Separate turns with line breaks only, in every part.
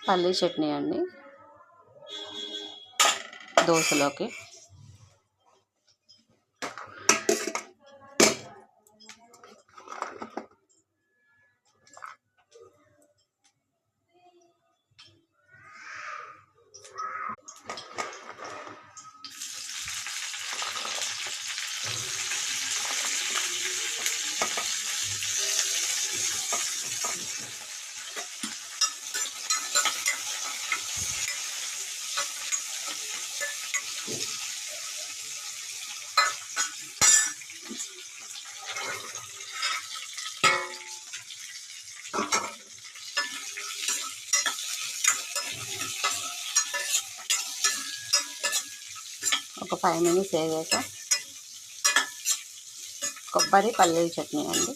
పల్లీ చట్నీ అండి దోశలోకి. ఒక 5 మినిట్స్ వేగాక కొబ్బరి పల్లీల చట్నీ అండి.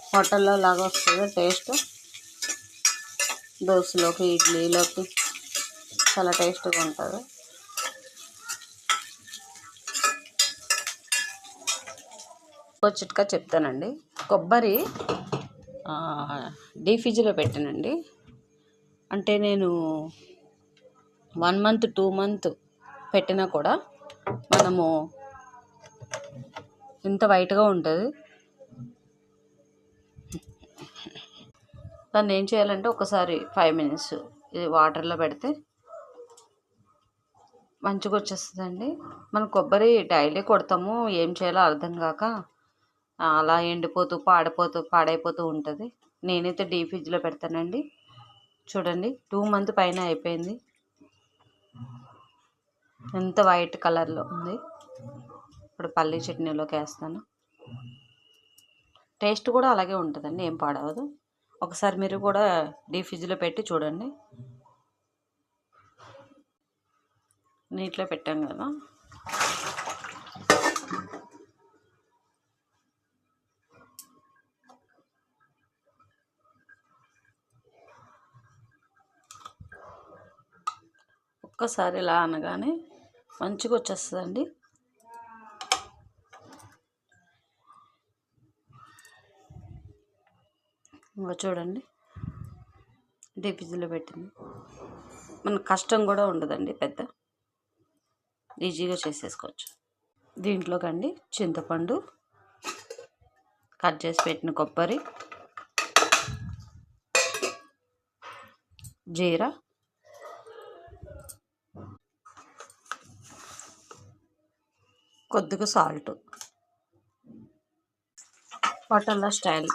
హోటల్లో లాగా వస్తుంది టేస్ట్. దోశలోకి ఇడ్లీలోకి చాలా టేస్ట్గా ఉంటుంది. ఒక చిట్కా చెప్తానండి. కొబ్బరి డీప్ ఫ్రిడ్జ్లో పెట్టానండి. అంటే నేను 1 మంత్ 2 మంత్ పెట్టినా కూడా మనము ఇంత వైట్గా ఉంటుంది. దాన్ని ఏం చేయాలంటే ఒకసారి 5 మినిట్స్ ఇది వాటర్లో పెడితే మంచిగా వచ్చేస్తుందండి. మనం కొబ్బరి డైలీ కొడతాము, ఏం చేయాలో అర్థం కాక అలా ఎండిపోతూ పాడైపోతూ ఉంటుంది. నేనైతే డీప్ ఫ్రిడ్జ్లో పెడతానండి. చూడండి 2 మంత్ పైన అయిపోయింది. ఎంత వైట్ కలర్లో ఉంది. ఇప్పుడు పల్లీ చట్నీలోకి వేస్తాను. టేస్ట్ కూడా అలాగే ఉంటుందండి, ఏం పాడవదు. ఒకసారి మీరు కూడా డీప్ ఫ్రిడ్జ్లో పెట్టి చూడండి. నీటిలో పెట్టాం కదా, ఒక్కసారి ఇలా అనగానే మంచిగా వచ్చేస్తుందండి. ఇంకా చూడండి డీప్ ఫ్రిడ్జ్లో పెట్టింది. మనకు కష్టం కూడా ఉండదండి, పెద్ద ఈజీగా చేసేసుకోవచ్చు. దీంట్లోకండి చింతపండు, కట్ చేసి పెట్టిన కొబ్బరి, జీరా, కొద్దిగా సాల్ట్, హోటల్లో స్టైల్